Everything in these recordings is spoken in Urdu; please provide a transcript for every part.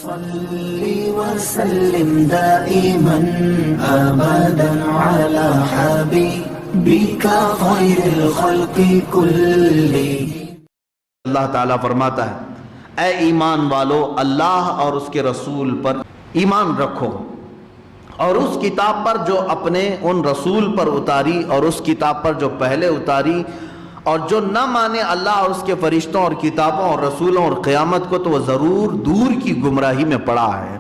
صلی وسلم دائما ابدا على حبیبک خیر الخلق کلہم۔ اللہ تعالیٰ فرماتا ہے اے ایمان والو اللہ اور اس کے رسول پر ایمان رکھو اور اس کتاب پر جو اپنے ان رسول پر اتاری اور اس کتاب پر جو پہلے اتاری، اور جو نہ مانے اللہ اور اس کے فرشتوں اور کتابوں اور رسولوں اور قیامت کو تو وہ ضرور دور کی گمراہی میں پڑا ہے۔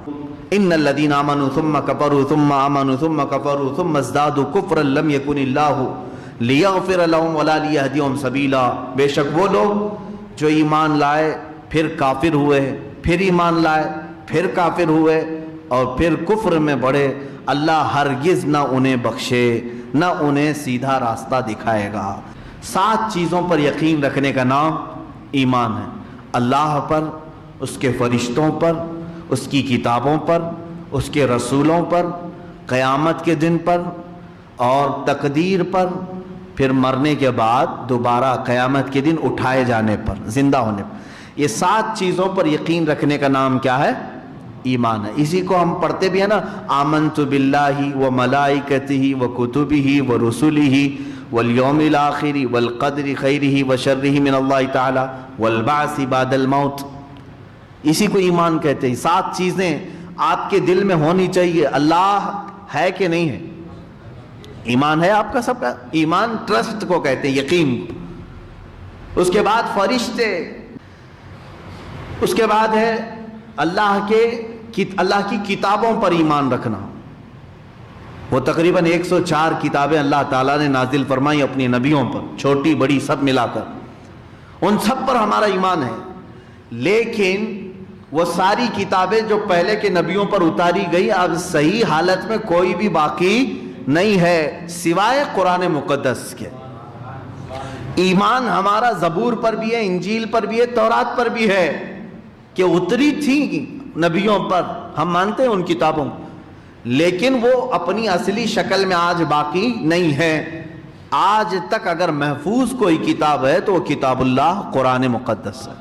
ان الذین آمنوا ثم کفروا ثم آمنوا ثم کفروا ثم ازدادوا کفرا لم یکن اللہ لیغفر لهم ولا لیہدیہم سبیلا۔ بے شک وہ لوگ جو ایمان لائے پھر کافر ہوئے، پھر ایمان لائے پھر کافر ہوئے اور پھر کفر میں بڑھے، اللہ ہرگز نہ انہیں بخشے نہ انہیں سیدھا راستہ دکھائے گا۔ 7 چیزوں پر یقین رکھنے کا نام ایمان ہے: اللہ پر، اس کے فرشتوں پر، اس کی کتابوں پر، اس کے رسولوں پر، قیامت کے دن پر اور تقدیر پر، پھر مرنے کے بعد دوبارہ قیامت کے دن اٹھائے جانے پر، زندہ ہونے پر۔ یہ 7 چیزوں پر یقین رکھنے کا نام کیا ہے؟ ایمان ہے۔ اسی کو ہم پڑھتے بھی ہیں نا، آمنت باللہ وملائکتہ وکتبہ ورسلہ والیوم الآخر والقدر خیرہ وشرہ من اللہ تعالی والبعث بعد الموت۔ اسی کو ایمان کہتے ہیں۔ 7 چیزیں آپ کے دل میں ہونی چاہیے۔ اللہ ہے کہ نہیں ہے؟ ایمان ہے آپ کا سب کا؟ ایمان ٹرسٹ کو کہتے ہیں، یقین۔ اس کے بعد فرشتے، اس کے بعد ہے اللہ کی کتابوں پر ایمان رکھنا۔ وہ تقریباً 104 کتابیں اللہ تعالیٰ نے نازل فرمائی اپنی نبیوں پر، چھوٹی بڑی سب ملا کر، ان سب پر ہمارا ایمان ہے۔ لیکن وہ ساری کتابیں جو پہلے کے نبیوں پر اتاری گئی اب صحیح حالت میں کوئی بھی باقی نہیں ہے سوائے قرآن مقدس کے۔ ایمان ہمارا زبور پر بھی ہے، انجیل پر بھی ہے، تورات پر بھی ہے کہ اتری تھی نبیوں پر، ہم مانتے ہیں ان کتابوں کو، لیکن وہ اپنی اصلی شکل میں آج باقی نہیں ہے۔ آج تک اگر محفوظ کوئی کتاب ہے تو وہ کتاب اللہ قرآن مقدس ہے،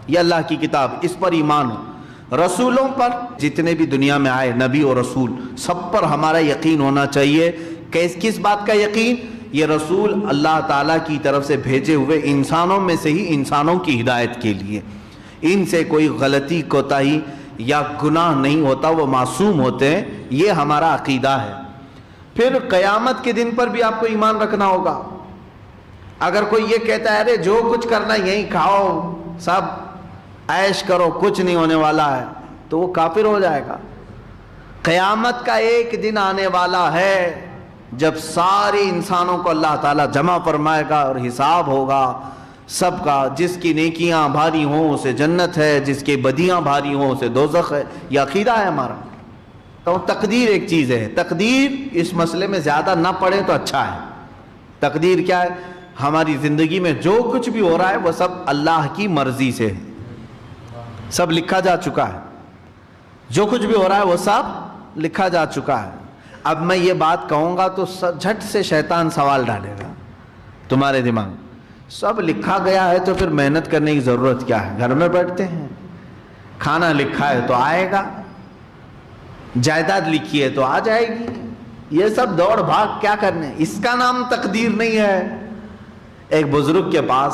یہ اللہ کی کتاب، اس پر ایمان ہو۔ رسولوں پر، جتنے بھی دنیا میں آئے نبی اور رسول، سب پر ہمارا یقین ہونا چاہیے۔ کس بات کا یقین؟ یہ رسول اللہ تعالیٰ کی طرف سے بھیجے ہوئے انسانوں میں سے ہی انسانوں کی ہدایت کے لیے، ان سے کوئی غلطی کوتاہی یا گناہ نہیں ہوتا، وہ معصوم ہوتے ہیں، یہ ہمارا عقیدہ ہے۔ پھر قیامت کے دن پر بھی آپ کو ایمان رکھنا ہوگا۔ اگر کوئی یہ کہتا ہے ارے جو کچھ کرنا یہیں کھاؤ سب عیش کرو کچھ نہیں ہونے والا ہے، تو وہ کافر ہو جائے گا۔ قیامت کا ایک دن آنے والا ہے جب سارے انسانوں کو اللہ تعالیٰ جمع فرمائے گا اور حساب ہوگا سب کا، جس کی نیکیاں بھاری ہوں اسے جنت ہے، جس کی بدیاں بھاری ہوں اسے دوزخ ہے۔ یہ عقیدہ ہے ہمارا۔ تو تقدیر ایک چیز ہے، تقدیر اس مسئلے میں زیادہ نہ پڑھیں تو اچھا ہے۔ تقدیر کیا ہے؟ ہماری زندگی میں جو کچھ بھی ہو رہا ہے وہ سب اللہ کی مرضی سے ہے، سب لکھا جا چکا ہے۔ جو کچھ بھی ہو رہا ہے وہ سب لکھا جا چکا ہے۔ اب میں یہ بات کہوں گا تو جھٹ سے شیطان سوال ڈالے گا تمہارے دماغ میں، سب لکھا گیا ہے تو پھر محنت کرنے کی ضرورت کیا ہے؟ گھر میں بیٹھتے ہیں، کھانا لکھا ہے تو آئے گا، جائیداد لکھی ہے تو آ جائے گی، یہ سب دوڑ بھاگ کیا کرنے؟ اس کا نام تقدیر نہیں ہے۔ ایک بزرگ کے پاس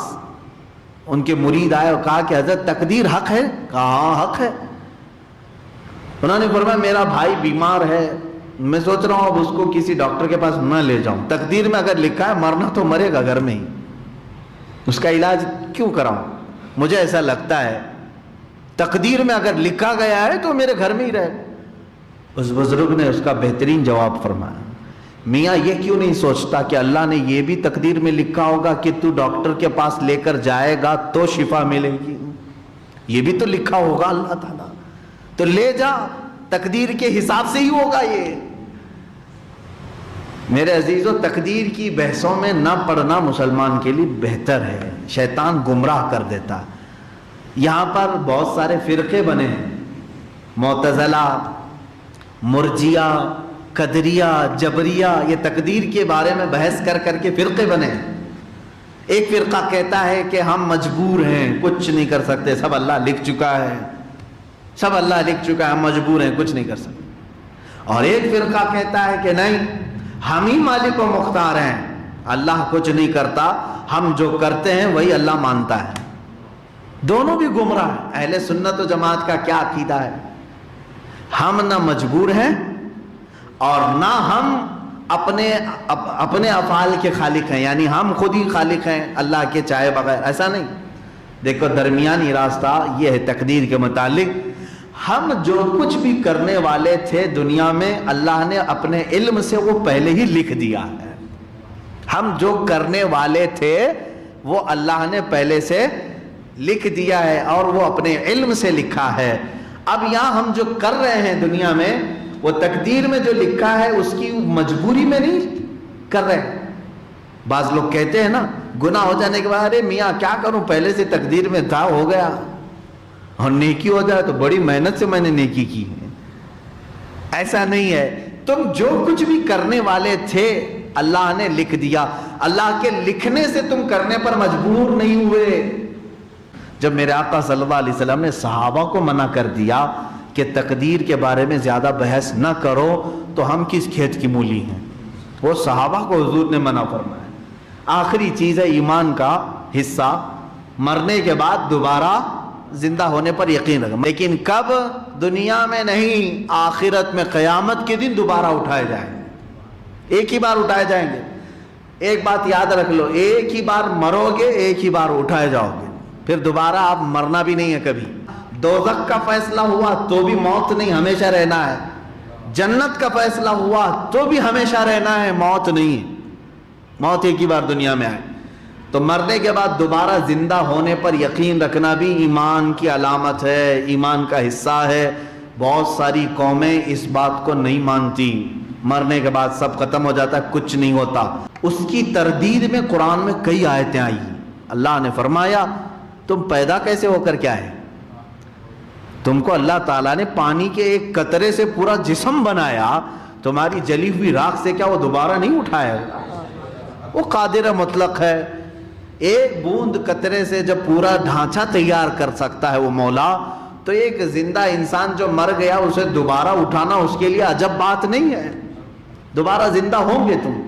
ان کے مرید آئے اور کہا کہ حضرت تقدیر حق ہے؟ کہا ہاں حق ہے۔ انہوں نے فرمایا میرا بھائی بیمار ہے، میں سوچ رہا ہوں اب اس کو کسی ڈاکٹر کے پاس نہ لے جاؤں، تقدیر میں اگر لکھا ہے مرنا تو مرے گا گھر میں ہی، اس کا علاج کیوں کراؤں؟ مجھے ایسا لگتا ہے تقدیر میں اگر لکھا گیا ہے تو میرے گھر میں ہی رہے۔ اس بزرگ نے اس کا بہترین جواب فرمایا، میاں یہ کیوں نہیں سوچتا کہ اللہ نے یہ بھی تقدیر میں لکھا ہوگا کہ تو ڈاکٹر کے پاس لے کر جائے گا تو شفا ملے گی، یہ بھی تو لکھا ہوگا اللہ تعالیٰ، تو لے جا، تقدیر کے حساب سے ہی ہوگا یہ۔ میرے عزیزو، تقدیر کی بحثوں میں نہ پڑھنا مسلمان کے لیے بہتر ہے، شیطان گمراہ کر دیتا۔ یہاں پر بہت سارے فرقے بنے ہیں، معتزلہ، مرجیہ، قدریہ، جبریہ، یہ تقدیر کے بارے میں بحث کر کر کے فرقے بنے ہیں۔ ایک فرقہ کہتا ہے کہ ہم مجبور ہیں، کچھ نہیں کر سکتے، سب اللہ لکھ چکا ہے۔ سب اللہ لکھ چکا ہے، ہم مجبور ہیں، کچھ نہیں کر سکتے۔ اور ایک فرقہ کہتا ہے کہ نہیں، ہم ہی مالک و مختار ہیں، اللہ کچھ نہیں کرتا، ہم جو کرتے ہیں وہی اللہ مانتا ہے۔ دونوں بھی گمراہ ہیں۔ اہل سنت و جماعت کا کیا عقیدہ ہے؟ ہم نہ مجبور ہیں اور نہ ہم اپنے افعال کے خالق ہیں، یعنی ہم خود ہی خالق ہیں اللہ کے چاہے بغیر، ایسا نہیں۔ دیکھو درمیانی راستہ یہ ہے تقدیر کے متعلق، ہم جو کچھ بھی کرنے والے تھے دنیا میں اللہ نے اپنے علم سے وہ پہلے ہی لکھ دیا ہے۔ ہم جو کرنے والے تھے وہ اللہ نے پہلے سے لکھ دیا ہے اور وہ اپنے علم سے لکھا ہے۔ اب یہاں ہم جو کر رہے ہیں دنیا میں وہ تقدیر میں جو لکھا ہے اس کی مجبوری میں نہیں کر رہے۔ بعض لوگ کہتے ہیں نا گناہ ہو جانے کے بعد، ارے میاں کیا کروں، پہلے سے تقدیر میں تھا، ہو گیا، اور نیکی ہو جائے تو بڑی محنت سے میں نے نیکی کی ہے۔ ایسا نہیں ہے، تم جو کچھ بھی کرنے والے تھے اللہ نے لکھ دیا، اللہ کے لکھنے سے تم کرنے پر مجبور نہیں ہوئے۔ جب میرے آقا صلی اللہ علیہ وسلم نے صحابہ کو منع کر دیا کہ تقدیر کے بارے میں زیادہ بحث نہ کرو تو ہم کس کھیت کی مولی ہیں؟ وہ صحابہ کو حضور نے منع فرمایا۔ آخری چیز ہے ایمان کا حصہ، مرنے کے بعد دوبارہ زندہ ہونے پر یقین رکھنا، لیکن کب؟ دنیا میں نہیں، آخرت میں قیامت کے دن دوبارہ اٹھائے جائیں گے، ایک ہی بار اٹھائے جائیں گے۔ ایک بات یاد رکھ لو، ایک ہی بار مرو گے، ایک ہی بار اٹھائے جاؤ گے، پھر دوبارہ آپ مرنا بھی نہیں ہے کبھی۔ دوزخ کا فیصلہ ہوا تو بھی موت نہیں، ہمیشہ رہنا ہے۔ جنت کا فیصلہ ہوا تو بھی ہمیشہ رہنا ہے، موت نہیں ہے۔ موت ایک ہی بار دنیا میں آئے، تو مرنے کے بعد دوبارہ زندہ ہونے پر یقین رکھنا بھی ایمان کی علامت ہے، ایمان کا حصہ ہے۔ بہت ساری قومیں اس بات کو نہیں مانتی، مرنے کے بعد سب ختم ہو جاتا ہے، کچھ نہیں ہوتا۔ اس کی تردید میں قرآن میں کئی آیتیں آئی۔ اللہ نے فرمایا تم پیدا کیسے ہو کر کیا ہے؟ تم کو اللہ تعالیٰ نے پانی کے ایک قطرے سے پورا جسم بنایا، تمہاری جلی ہوئی راکھ سے کیا وہ دوبارہ نہیں اٹھایا؟ وہ قادر مطلق ہے۔ ایک بوند قطرے سے جب پورا ڈھانچہ تیار کر سکتا ہے وہ مولا، تو ایک زندہ انسان جو مر گیا اسے دوبارہ اٹھانا اس کے لیے عجب بات نہیں ہے۔ دوبارہ زندہ ہوں گے تم۔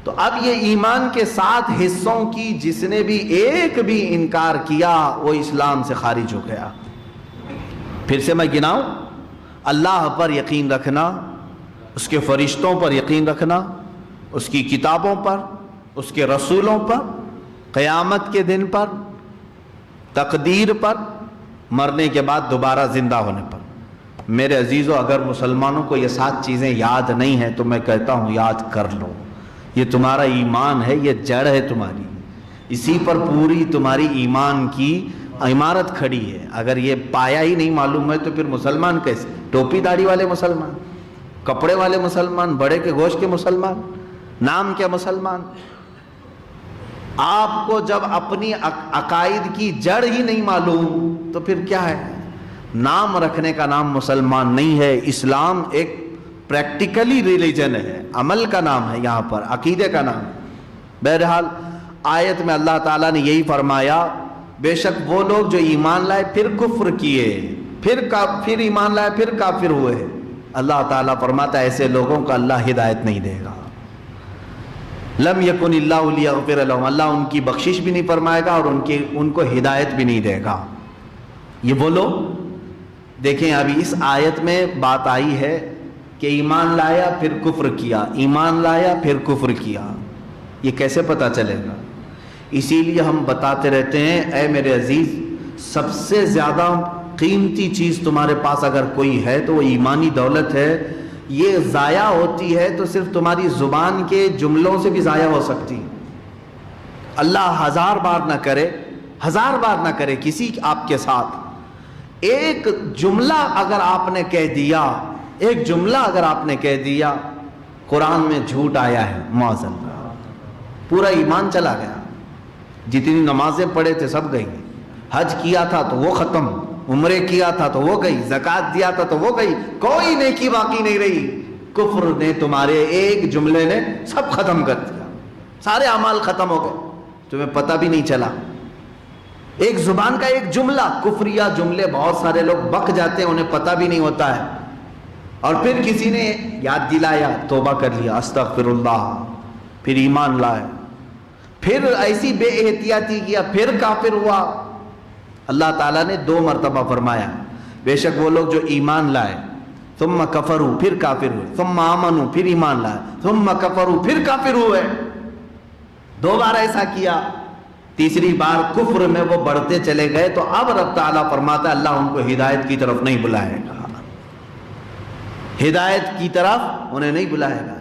تو اب یہ ایمان کے 7 حصوں کی جس نے بھی ایک بھی انکار کیا وہ اسلام سے خارج ہو گیا۔ پھر سے میں گناؤں، اللہ پر یقین رکھنا، اس کے فرشتوں پر یقین رکھنا، اس کی کتابوں پر، اس کے رسولوں پر، قیامت کے دن پر، تقدیر پر، مرنے کے بعد دوبارہ زندہ ہونے پر۔ میرے عزیزو، اگر مسلمانوں کو یہ 7 چیزیں یاد نہیں ہیں تو میں کہتا ہوں یاد کر لو۔ یہ تمہارا ایمان ہے، یہ جڑ ہے تمہاری، اسی پر پوری تمہاری ایمان کی عمارت کھڑی ہے۔ اگر یہ پایا ہی نہیں معلوم ہے تو پھر مسلمان کیسے؟ ٹوپی داڑھی والے مسلمان، کپڑے والے مسلمان، بڑے کے گوشت کے مسلمان، نام کیا مسلمان؟ آپ کو جب اپنی عقائد کی جڑ ہی نہیں معلوم تو پھر کیا ہے؟ نام رکھنے کا نام مسلمان نہیں ہے۔ اسلام ایک پریکٹیکلی ریلیجن ہے، عمل کا نام ہے، یہاں پر عقیدے کا نام ہے۔ بہرحال آیت میں اللہ تعالیٰ نے یہی فرمایا، بے شک وہ لوگ جو ایمان لائے پھر کفر کیے، پھر ایمان لائے پھر کافر ہوئے، اللہ تعالیٰ فرماتا ہے ایسے لوگوں کو اللہ ہدایت نہیں دے گا۔ لم یکن اللہ لیغفر لہم، اللہ ان کی بخشش بھی نہیں فرمائے گا اور ان کو ہدایت بھی نہیں دے گا۔ یہ وہ لوگ، دیکھیں ابھی اس آیت میں بات آئی ہے کہ ایمان لایا پھر کفر کیا، ایمان لایا پھر کفر کیا، یہ کیسے پتہ چلے گا؟ اسی لیے ہم بتاتے رہتے ہیں اے میرے عزیز، سب سے زیادہ قیمتی چیز تمہارے پاس اگر کوئی ہے تو وہ ایمانی دولت ہے۔ یہ ضائع ہوتی ہے تو صرف تمہاری زبان کے جملوں سے بھی ضائع ہو سکتی۔ اللہ 1000 بار نہ کرے، 1000 بار نہ کرے کسی آپ کے ساتھ، ایک جملہ اگر آپ نے کہہ دیا، ایک جملہ اگر آپ نے کہہ دیا قرآن میں جھوٹ آیا ہے، معاذ اللہ، پورا ایمان چلا گیا۔ جتنی نمازیں پڑھے تھے سب گئی، حج کیا تھا تو وہ ختم، عمرے کیا تھا تو وہ گئی، زکوٰۃ دیا تھا تو وہ گئی، کوئی نیکی باقی نہیں رہی۔ کفر نے تمہارے ایک جملے نے سب ختم کر دیا، سارے اعمال ختم ہو گئے، تمہیں پتہ بھی نہیں چلا۔ ایک زبان کا ایک جملہ، کفریہ جملے بہت سارے لوگ بک جاتے ہیں، انہیں پتہ بھی نہیں ہوتا ہے، اور پھر کسی نے یاد دلایا، توبہ کر لیا، استغفر اللہ، پھر ایمان لائے، پھر ایسی بے احتیاطی کیا، پھر کافر ہوا۔ اللہ تعالیٰ نے 2 مرتبہ فرمایا بے شک وہ لوگ جو ایمان لائے، ثم کفروا، پھر کافر ہوئے، ثم آمنوا، پھر ایمان لائے، ثم کفروا، پھر کافر ہوئے، 2 بار ایسا کیا، تیسری بار کفر میں وہ بڑھتے چلے گئے، تو اب رب تعالیٰ فرماتا ہے اللہ ان کو ہدایت کی طرف نہیں بلائے گا، ہدایت کی طرف انہیں نہیں بلائے گا۔